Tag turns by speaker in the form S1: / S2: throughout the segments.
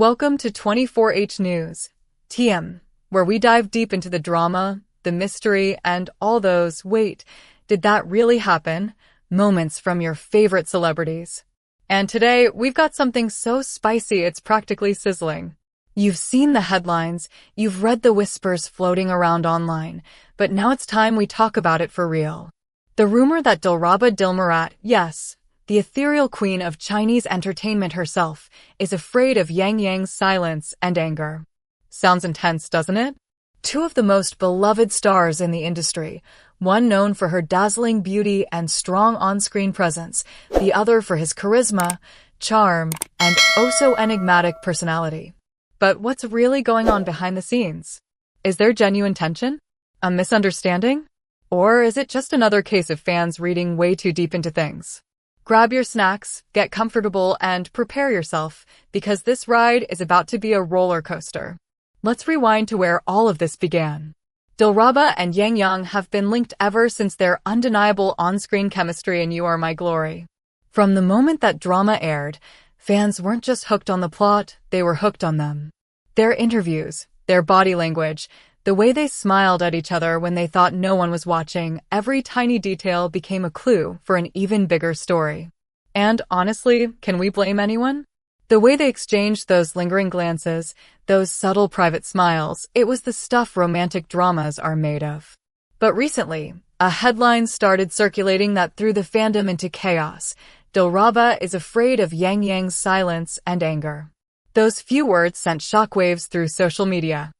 S1: Welcome to 24H News, TM, where we dive deep into the drama, the mystery, and all those, wait, did that really happen? Moments from your favorite celebrities. And today, we've got something so spicy it's practically sizzling. You've seen the headlines, you've read the whispers floating around online, but now it's time we talk about it for real. The rumor that Dilraba Dilmurat, yes, the ethereal queen of Chinese entertainment herself, is afraid of Yang's silence and anger. Sounds intense, doesn't it? Two of the most beloved stars in the industry, one known for her dazzling beauty and strong on-screen presence, the other for his charisma, charm, and oh-so-enigmatic personality. But what's really going on behind the scenes? Is there genuine tension? A misunderstanding? Or is it just another case of fans reading way too deep into things? Grab your snacks, get comfortable, and prepare yourself, because this ride is about to be a roller coaster. Let's rewind to where all of this began. Dilraba and Yang have been linked ever since their undeniable on-screen chemistry in You Are My Glory. From the moment that drama aired, fans weren't just hooked on the plot, they were hooked on them. Their interviews, their body language, the way they smiled at each other when they thought no one was watching, every tiny detail became a clue for an even bigger story. And honestly, can we blame anyone? The way they exchanged those lingering glances, those subtle private smiles, it was the stuff romantic dramas are made of. But recently, a headline started circulating that threw the fandom into chaos. Dilraba is afraid of Yang's silence and anger. Those few words sent shockwaves through social media.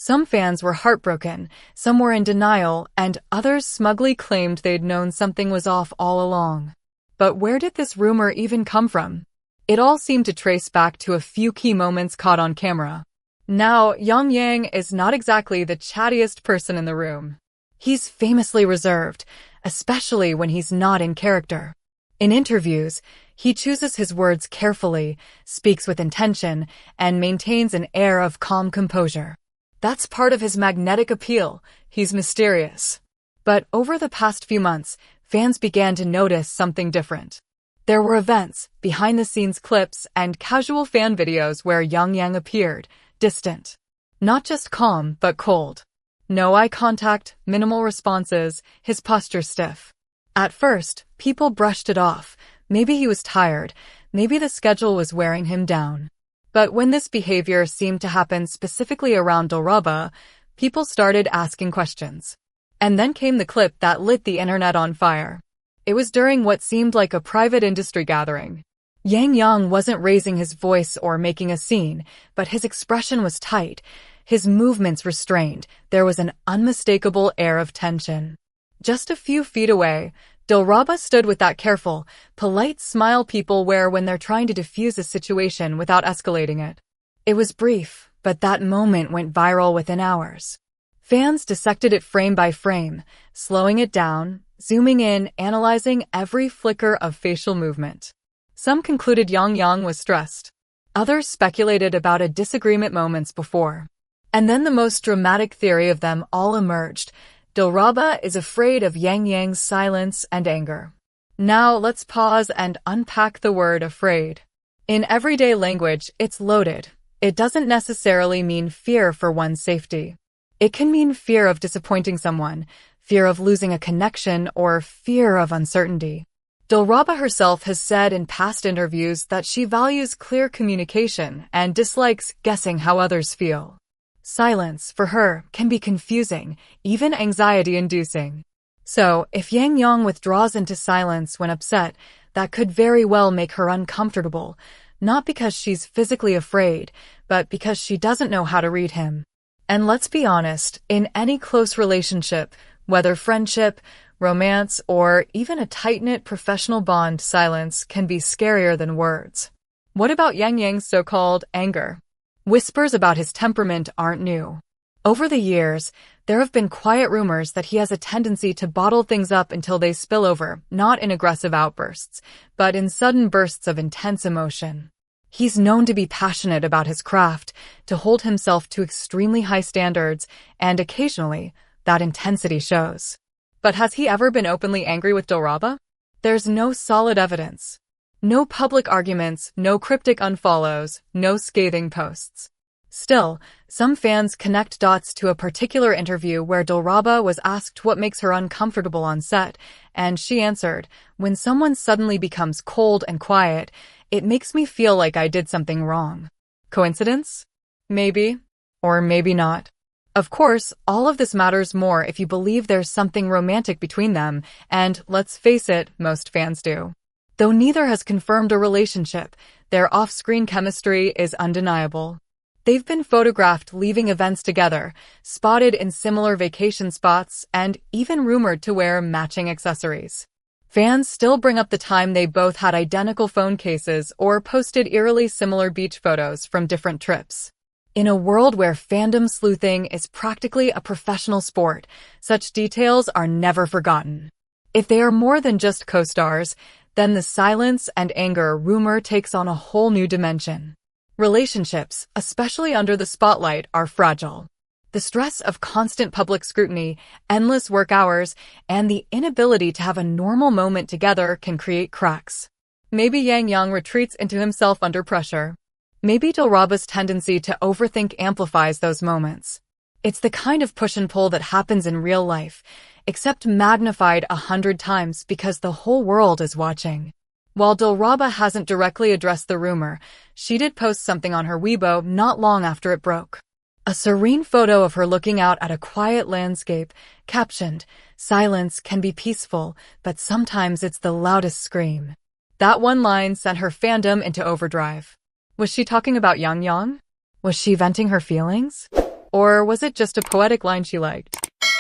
S1: Some fans were heartbroken, some were in denial, and others smugly claimed they'd known something was off all along. But where did this rumor even come from? It all seemed to trace back to a few key moments caught on camera. Now, Yang is not exactly the chattiest person in the room. He's famously reserved, especially when he's not in character. In interviews, he chooses his words carefully, speaks with intention, and maintains an air of calm composure. That's part of his magnetic appeal. He's mysterious. But over the past few months, fans began to notice something different. There were events, behind-the-scenes clips, and casual fan videos where Yang appeared, distant. Not just calm, but cold. No eye contact, minimal responses, his posture stiff. At first, people brushed it off. Maybe he was tired, maybe the schedule was wearing him down. But when this behavior seemed to happen specifically around Dilraba, people started asking questions. And then came the clip that lit the internet on fire. It was during what seemed like a private industry gathering. Yang wasn't raising his voice or making a scene, but his expression was tight, his movements restrained. There was an unmistakable air of tension. Just a few feet away, Dilraba stood with that careful, polite smile people wear when they're trying to diffuse a situation without escalating it. It was brief, but that moment went viral within hours. Fans dissected it frame by frame, slowing it down, zooming in, analyzing every flicker of facial movement. Some concluded Yang was stressed. Others speculated about a disagreement moments before. And then the most dramatic theory of them all emerged. Dilraba is afraid of Yang's silence and anger. Now let's pause and unpack the word afraid. In everyday language, it's loaded. It doesn't necessarily mean fear for one's safety. It can mean fear of disappointing someone, fear of losing a connection, or fear of uncertainty. Dilraba herself has said in past interviews that she values clear communication and dislikes guessing how others feel. Silence, for her, can be confusing, even anxiety-inducing. So, if Yang withdraws into silence when upset, that could very well make her uncomfortable, not because she's physically afraid, but because she doesn't know how to read him. And let's be honest, in any close relationship, whether friendship, romance, or even a tight-knit professional bond, silence can be scarier than words. What about Yang's so-called anger? Whispers about his temperament aren't new. Over the years, there have been quiet rumors that he has a tendency to bottle things up until they spill over, not in aggressive outbursts, but in sudden bursts of intense emotion. He's known to be passionate about his craft, to hold himself to extremely high standards, and occasionally, that intensity shows. But has he ever been openly angry with Dilraba? There's no solid evidence. No public arguments, no cryptic unfollows, no scathing posts. Still, some fans connect dots to a particular interview where Dilraba was asked what makes her uncomfortable on set, and she answered, "When someone suddenly becomes cold and quiet, it makes me feel like I did something wrong." Coincidence? Maybe. Or maybe not. Of course, all of this matters more if you believe there's something romantic between them, and let's face it, most fans do. Though neither has confirmed a relationship, their off-screen chemistry is undeniable. They've been photographed leaving events together, spotted in similar vacation spots, and even rumored to wear matching accessories. Fans still bring up the time they both had identical phone cases or posted eerily similar beach photos from different trips. In a world where fandom sleuthing is practically a professional sport, such details are never forgotten. If they are more than just co-stars, then the silence and anger rumor takes on a whole new dimension. Relationships, especially under the spotlight, are fragile. The stress of constant public scrutiny, endless work hours, and the inability to have a normal moment together can create cracks. Maybe Yang Yang retreats into himself under pressure. Maybe Dilraba's tendency to overthink amplifies those moments. It's the kind of push and pull that happens in real life, except magnified 100 times because the whole world is watching. While Dilraba hasn't directly addressed the rumor, she did post something on her Weibo not long after it broke. A serene photo of her looking out at a quiet landscape, captioned, "Silence can be peaceful, but sometimes it's the loudest scream." That one line sent her fandom into overdrive. Was she talking about Yang Yang? Was she venting her feelings? Or was it just a poetic line she liked?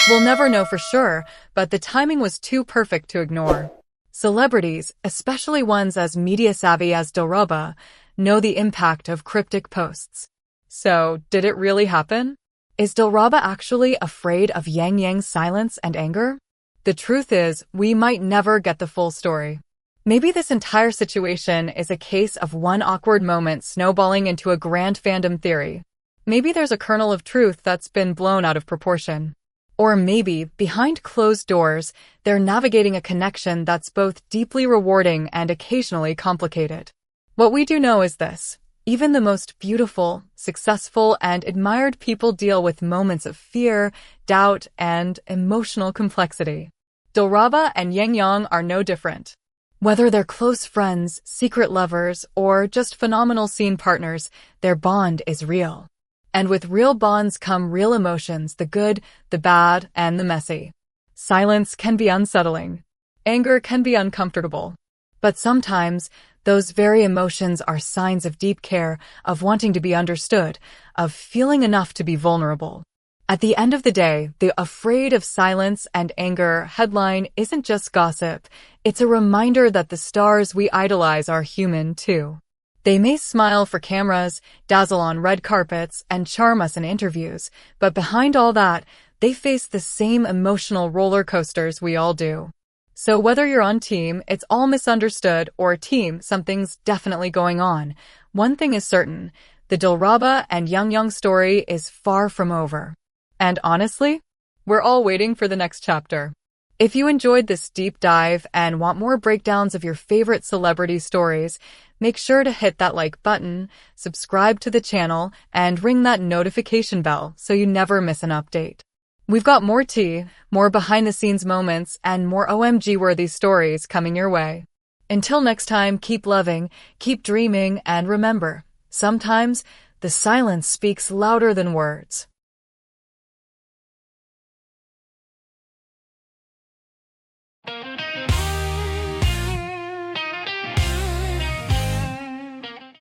S1: We'll never know for sure, but the timing was too perfect to ignore. Celebrities, especially ones as media-savvy as Dilraba, know the impact of cryptic posts. So, did it really happen? Is Dilraba actually afraid of Yang Yang's silence and anger? The truth is, we might never get the full story. Maybe this entire situation is a case of one awkward moment snowballing into a grand fandom theory. Maybe there's a kernel of truth that's been blown out of proportion. Or maybe, behind closed doors, they're navigating a connection that's both deeply rewarding and occasionally complicated. What we do know is this: even the most beautiful, successful, and admired people deal with moments of fear, doubt, and emotional complexity. Dilraba and Yang Yang are no different. Whether they're close friends, secret lovers, or just phenomenal scene partners, their bond is real. And with real bonds come real emotions, the good, the bad, and the messy. Silence can be unsettling. Anger can be uncomfortable. But sometimes, those very emotions are signs of deep care, of wanting to be understood, of feeling enough to be vulnerable. At the end of the day, the "afraid of silence and anger" headline isn't just gossip. It's a reminder that the stars we idolize are human too. They may smile for cameras, dazzle on red carpets, and charm us in interviews, but behind all that, they face the same emotional roller coasters we all do. So whether you're on team "it's all misunderstood" or team "something's definitely going on," one thing is certain: the Dilraba and Yang Yang story is far from over. And honestly, we're all waiting for the next chapter. If you enjoyed this deep dive and want more breakdowns of your favorite celebrity stories, make sure to hit that like button, subscribe to the channel, and ring that notification bell so you never miss an update. We've got more tea, more behind-the-scenes moments, and more OMG-worthy stories coming your way. Until next time, keep loving, keep dreaming, and remember, sometimes the silence speaks louder than words.